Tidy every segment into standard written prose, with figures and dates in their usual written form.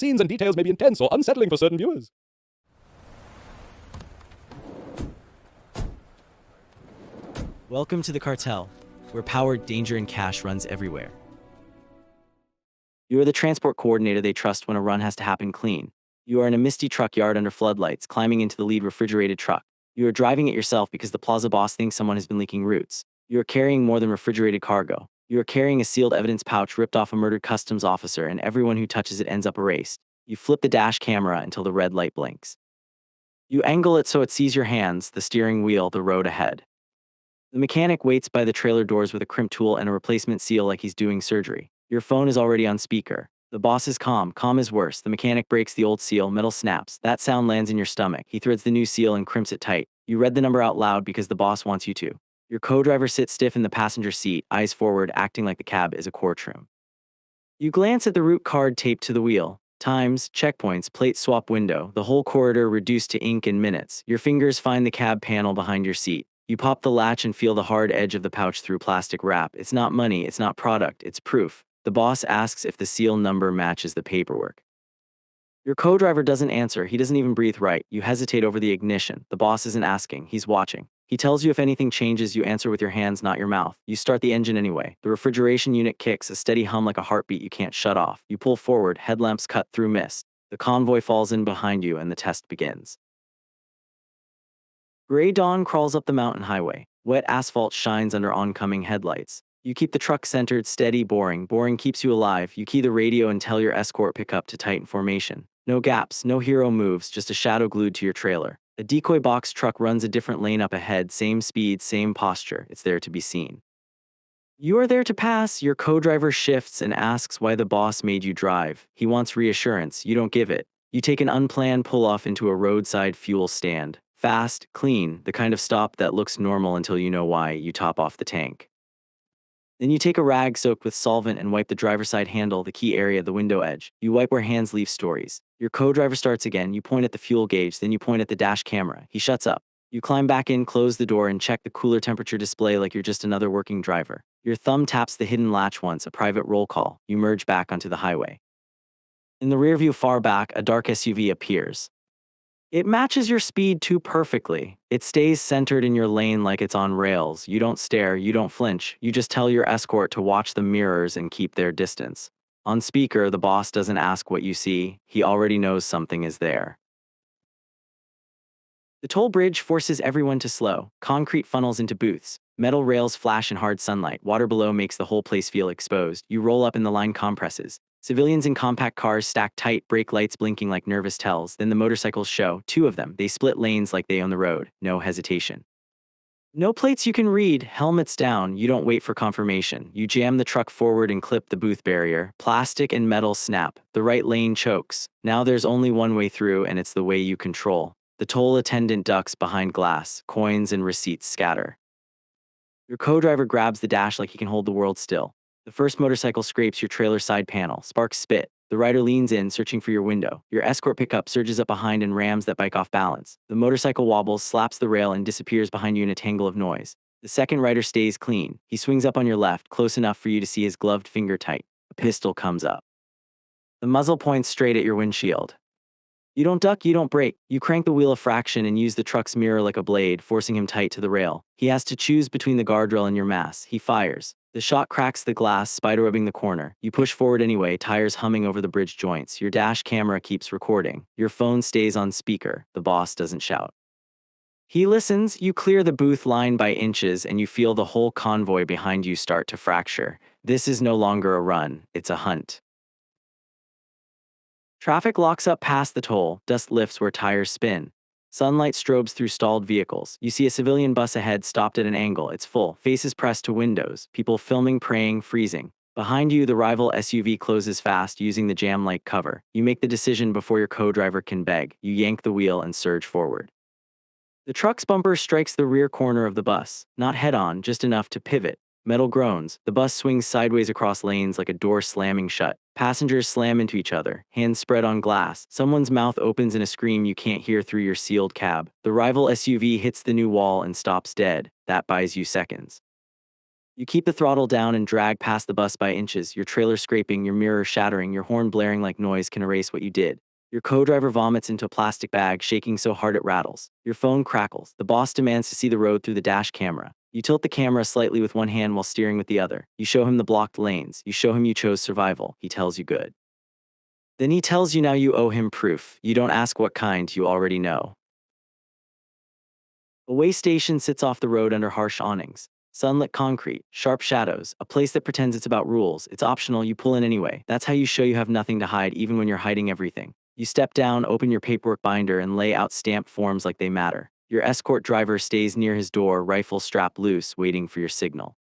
scenes and details may be intense or unsettling for certain viewers. Welcome to the Cartel, where power, danger, and cash runs everywhere. You are the transport coordinator they trust when a run has to happen clean. You are in a misty truck yard under floodlights, climbing into the lead refrigerated truck. You are driving it yourself because the plaza boss thinks someone has been leaking routes. You are carrying more than refrigerated cargo. You are carrying a sealed evidence pouch ripped off a murdered customs officer, and everyone who touches it ends up erased. You flip the dash camera until the red light blinks. You angle it so it sees your hands, the steering wheel, the road ahead. The mechanic waits by the trailer doors with a crimp tool and a replacement seal like he's doing surgery. Your phone is already on speaker. The boss is calm. Calm is worse. The mechanic breaks the old seal, metal snaps. That sound lands in your stomach. He threads the new seal and crimps it tight. You read the number out loud because the boss wants you to. Your co-driver sits stiff in the passenger seat, eyes forward, acting like the cab is a courtroom. You glance at the route card taped to the wheel. Times, checkpoints, plate swap window, the whole corridor reduced to ink in minutes. Your fingers find the cab panel behind your seat. You pop the latch and feel the hard edge of the pouch through plastic wrap. It's not money, it's not product, it's proof. The boss asks if the seal number matches the paperwork. Your co-driver doesn't answer. He doesn't even breathe right. You hesitate over the ignition. The boss isn't asking. He's watching. He tells you if anything changes, you answer with your hands, not your mouth. You start the engine anyway. The refrigeration unit kicks, a steady hum like a heartbeat you can't shut off. You pull forward, headlamps cut through mist. The convoy falls in behind you and the test begins. Gray dawn crawls up the mountain highway. Wet asphalt shines under oncoming headlights. You keep the truck centered, steady, boring. Boring keeps you alive. You key the radio and tell your escort pickup to tighten formation. No gaps, no hero moves, just a shadow glued to your trailer. A decoy box truck runs a different lane up ahead, same speed, same posture. It's there to be seen. You are there to pass. Your co-driver shifts and asks why the boss made you drive. He wants reassurance. You don't give it. You take an unplanned pull-off into a roadside fuel stand. Fast, clean, the kind of stop that looks normal until you know why. You top off the tank. Then you take a rag soaked with solvent and wipe the driver's side handle, the key area, the window edge. You wipe where hands leave stories. Your co-driver starts again. You point at the fuel gauge, then you point at the dash camera. He shuts up. You climb back in, close the door, and check the cooler temperature display like you're just another working driver. Your thumb taps the hidden latch once, a private roll call. You merge back onto the highway. In the rearview far back, a dark SUV appears. It matches your speed too perfectly. It stays centered in your lane like it's on rails. You don't stare, you don't flinch. You just tell your escort to watch the mirrors and keep their distance. On speaker, the boss doesn't ask what you see. He already knows something is there. The toll bridge forces everyone to slow. Concrete funnels into booths. Metal rails flash in hard sunlight. Water below makes the whole place feel exposed. You roll up and the line compresses. Civilians in compact cars stack tight, brake lights blinking like nervous tells. Then the motorcycles show, 2 of them. They split lanes like they own the road. No hesitation. No plates you can read, helmets down. You don't wait for confirmation. You jam the truck forward and clip the booth barrier. Plastic and metal snap. The right lane chokes. Now there's only one way through, and it's the way you control. The toll attendant ducks behind glass. Coins and receipts scatter. Your co-driver grabs the dash like he can hold the world still. The first motorcycle scrapes your trailer side panel. Sparks spit. The rider leans in, searching for your window. Your escort pickup surges up behind and rams that bike off balance. The motorcycle wobbles, slaps the rail, and disappears behind you in a tangle of noise. The second rider stays clean. He swings up on your left, close enough for you to see his gloved finger tight. A pistol comes up. The muzzle points straight at your windshield. You don't duck, you don't brake. You crank the wheel a fraction and use the truck's mirror like a blade, forcing him tight to the rail. He has to choose between the guardrail and your mass. He fires. The shot cracks the glass, spider-webbing the corner. You push forward anyway, tires humming over the bridge joints. Your dash camera keeps recording. Your phone stays on speaker. The boss doesn't shout. He listens. You clear the booth line by inches, and you feel the whole convoy behind you start to fracture. This is no longer a run. It's a hunt. Traffic locks up past the toll. Dust lifts where tires spin. Sunlight strobes through stalled vehicles. You see a civilian bus ahead, stopped at an angle. It's full. Faces pressed to windows. People filming, praying, freezing. Behind you, the rival SUV closes fast, using the jam like cover. You make the decision before your co-driver can beg. You yank the wheel and surge forward. The truck's bumper strikes the rear corner of the bus. Not head-on, just enough to pivot. Metal groans. The bus swings sideways across lanes like a door slamming shut. Passengers slam into each other, hands spread on glass. Someone's mouth opens in a scream you can't hear through your sealed cab. The rival SUV hits the new wall and stops dead. That buys you seconds. You keep the throttle down and drag past the bus by inches, your trailer scraping, your mirror shattering, your horn blaring like noise can erase what you did. Your co-driver vomits into a plastic bag, shaking so hard it rattles. Your phone crackles. The boss demands to see the road through the dash camera. You tilt the camera slightly with one hand while steering with the other. You show him the blocked lanes. You show him you chose survival. He tells you good. Then he tells you now you owe him proof. You don't ask what kind, you already know. A way station sits off the road under harsh awnings. Sunlit concrete, sharp shadows, a place that pretends it's about rules. It's optional, you pull in anyway. That's how you show you have nothing to hide even when you're hiding everything. You step down, open your paperwork binder, and lay out stamped forms like they matter. Your escort driver stays near his door, rifle strapped loose, waiting for your signal.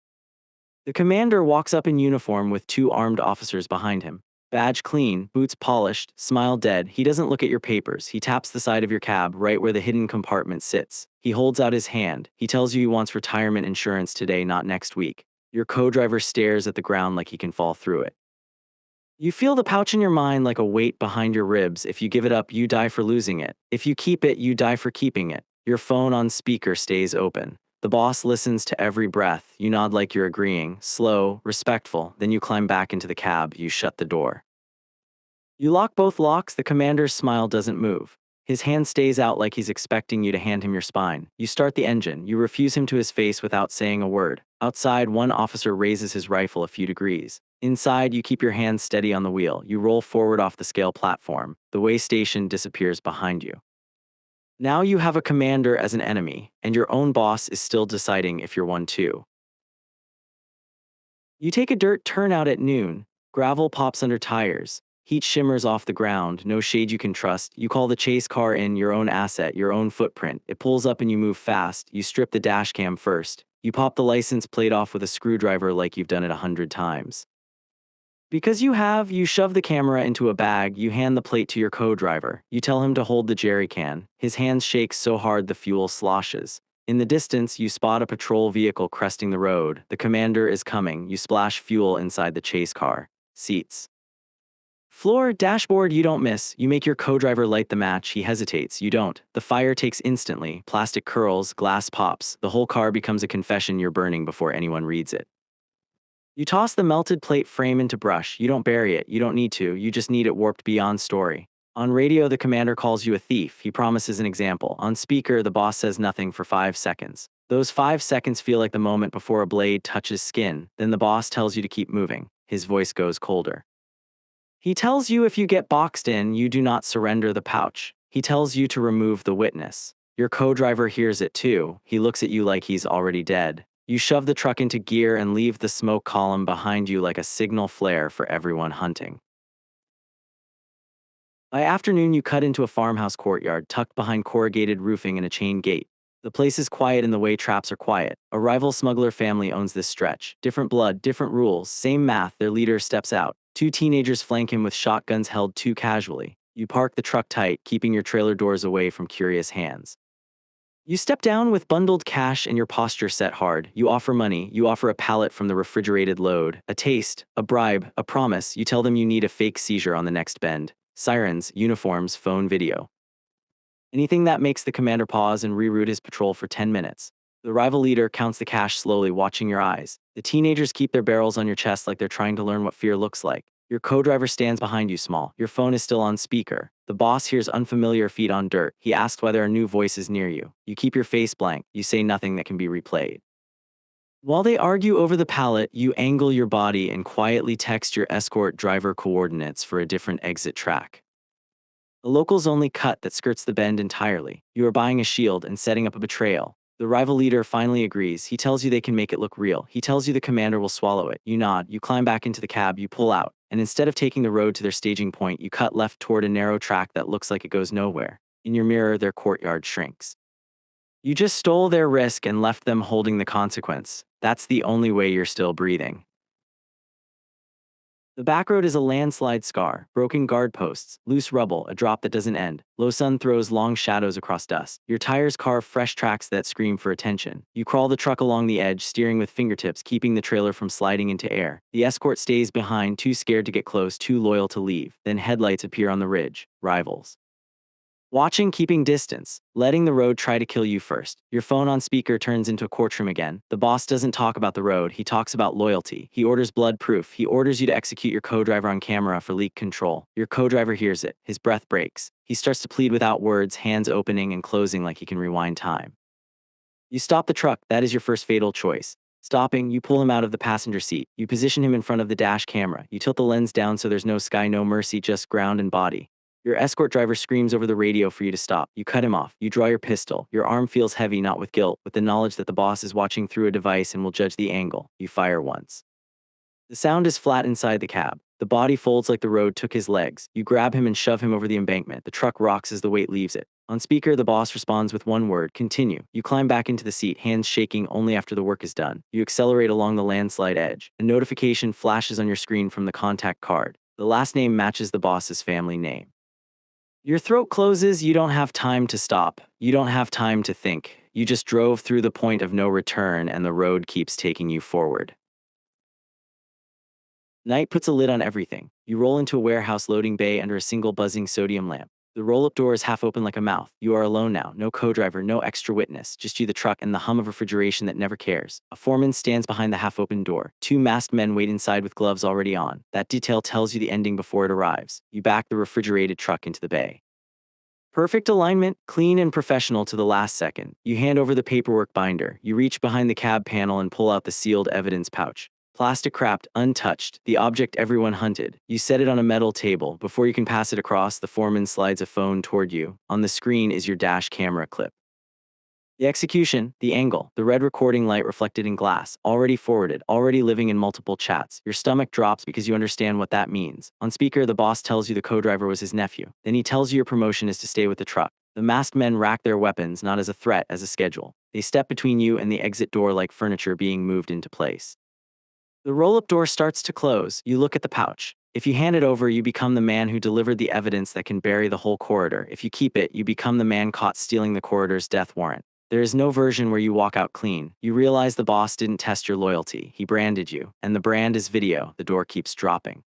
The commander walks up in uniform with 2 armed officers behind him. Badge clean, boots polished, smile dead. He doesn't look at your papers. He taps the side of your cab right where the hidden compartment sits. He holds out his hand. He tells you he wants retirement insurance today, not next week. Your co-driver stares at the ground like he can fall through it. You feel the pouch in your mind like a weight behind your ribs. If you give it up, you die for losing it. If you keep it, you die for keeping it. Your phone on speaker stays open. The boss listens to every breath. You nod like you're agreeing, slow, respectful. Then you climb back into the cab. You shut the door. You lock both locks. The commander's smile doesn't move. His hand stays out like he's expecting you to hand him your spine. You start the engine. You refuse him to his face without saying a word. Outside, one officer raises his rifle a few degrees. Inside, you keep your hands steady on the wheel. You roll forward off the scale platform. The way station disappears behind you. Now you have a commander as an enemy, and your own boss is still deciding if you're one too. You take a dirt turnout at noon. Gravel pops under tires. Heat shimmers off the ground, no shade you can trust. You call the chase car in, your own asset, your own footprint. It pulls up and you move fast. You strip the dash cam first. You pop the license plate off with a screwdriver like you've done it 100 times. Because you shove the camera into a bag, you hand the plate to your co-driver. You tell him to hold the jerry can. His hands shake so hard the fuel sloshes. In the distance, you spot a patrol vehicle cresting the road. The commander is coming. You splash fuel inside the chase car. Seats. Floor, dashboard, you don't miss. You make your co-driver light the match. He hesitates. You don't. The fire takes instantly. Plastic curls, glass pops. The whole car becomes a confession you're burning before anyone reads it. You toss the melted plate frame into brush. You don't bury it. You don't need to. You just need it warped beyond story. On radio, the commander calls you a thief. He promises an example. On speaker, the boss says nothing for 5 seconds. Those 5 seconds feel like the moment before a blade touches skin. Then the boss tells you to keep moving. His voice goes colder. He tells you if you get boxed in, you do not surrender the pouch. He tells you to remove the witness. Your co-driver hears it too. He looks at you like he's already dead. You shove the truck into gear and leave the smoke column behind you like a signal flare for everyone hunting. By afternoon, you cut into a farmhouse courtyard tucked behind corrugated roofing and a chain gate. The place is quiet in the way traps are quiet. A rival smuggler family owns this stretch. Different blood, different rules, same math. Their leader steps out. 2 teenagers flank him with shotguns held too casually. You park the truck tight, keeping your trailer doors away from curious hands. You step down with bundled cash and your posture set hard. You offer money. You offer a pallet from the refrigerated load, a taste, a bribe, a promise. You tell them you need a fake seizure on the next bend. Sirens, uniforms, phone video. Anything that makes the commander pause and reroute his patrol for 10 minutes. The rival leader counts the cash slowly, watching your eyes. The teenagers keep their barrels on your chest like they're trying to learn what fear looks like. Your co-driver stands behind you small. Your phone is still on speaker. The boss hears unfamiliar feet on dirt. He asks why there are new voices near you. You keep your face blank. You say nothing that can be replayed. While they argue over the pallet, you angle your body and quietly text your escort driver coordinates for a different exit track. The local's only cut that skirts the bend entirely. You are buying a shield and setting up a betrayal. The rival leader finally agrees. He tells you they can make it look real. He tells you the commander will swallow it. You nod. You climb back into the cab. You pull out. And instead of taking the road to their staging point, you cut left toward a narrow track that looks like it goes nowhere. In your mirror, their courtyard shrinks. You just stole their risk and left them holding the consequence. That's the only way you're still breathing. The back road is a landslide scar, broken guard posts, loose rubble, a drop that doesn't end. Low sun throws long shadows across dust. Your tires carve fresh tracks that scream for attention. You crawl the truck along the edge, steering with fingertips, keeping the trailer from sliding into air. The escort stays behind, too scared to get close, too loyal to leave. Then headlights appear on the ridge. Rivals. Watching, keeping distance, letting the road try to kill you first. Your phone on speaker turns into a courtroom again. The boss doesn't talk about the road, he talks about loyalty. He orders blood proof. He orders you to execute your co-driver on camera for leak control. Your co-driver hears it. His breath breaks. He starts to plead without words, hands opening and closing like he can rewind time. You stop the truck. That is your first fatal choice. Stopping, you pull him out of the passenger seat. You position him in front of the dash camera. You tilt the lens down so there's no sky, no mercy, just ground and body. Your escort driver screams over the radio for you to stop. You cut him off. You draw your pistol. Your arm feels heavy, not with guilt, with the knowledge that the boss is watching through a device and will judge the angle. You fire once. The sound is flat inside the cab. The body folds like the road took his legs. You grab him and shove him over the embankment. The truck rocks as the weight leaves it. On speaker, the boss responds with one word, continue. You climb back into the seat, hands shaking only after the work is done. You accelerate along the landslide edge. A notification flashes on your screen from the contact card. The last name matches the boss's family name. Your throat closes. You don't have time to stop. You don't have time to think. You just drove through the point of no return and the road keeps taking you forward. Night puts a lid on everything. You roll into a warehouse loading bay under a single buzzing sodium lamp. The roll-up door is half open like a mouth. You are alone now. No co-driver, no extra witness. Just you, the truck, and the hum of refrigeration that never cares. A foreman stands behind the half-open door. Two masked men wait inside with gloves already on. That detail tells you the ending before it arrives. You back the refrigerated truck into the bay. Perfect alignment, clean and professional to the last second. You hand over the paperwork binder. You reach behind the cab panel and pull out the sealed evidence pouch. Plastic wrapped, untouched, the object everyone hunted. You set it on a metal table. Before you can pass it across, the foreman slides a phone toward you. On the screen is your dash camera clip. The execution, the angle, the red recording light reflected in glass, already forwarded, already living in multiple chats. Your stomach drops because you understand what that means. On speaker, the boss tells you the co-driver was his nephew. Then he tells you your promotion is to stay with the truck. The masked men rack their weapons, not as a threat, as a schedule. They step between you and the exit door like furniture being moved into place. The roll-up door starts to close. You look at the pouch. If you hand it over, you become the man who delivered the evidence that can bury the whole corridor. If you keep it, you become the man caught stealing the corridor's death warrant. There is no version where you walk out clean. You realize the boss didn't test your loyalty. He branded you. And the brand is video. The door keeps dropping.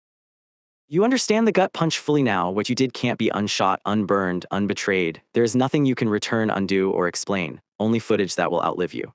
You understand the gut punch fully now. What you did can't be unshot, unburned, unbetrayed. There is nothing you can return, undo, or explain. Only footage that will outlive you.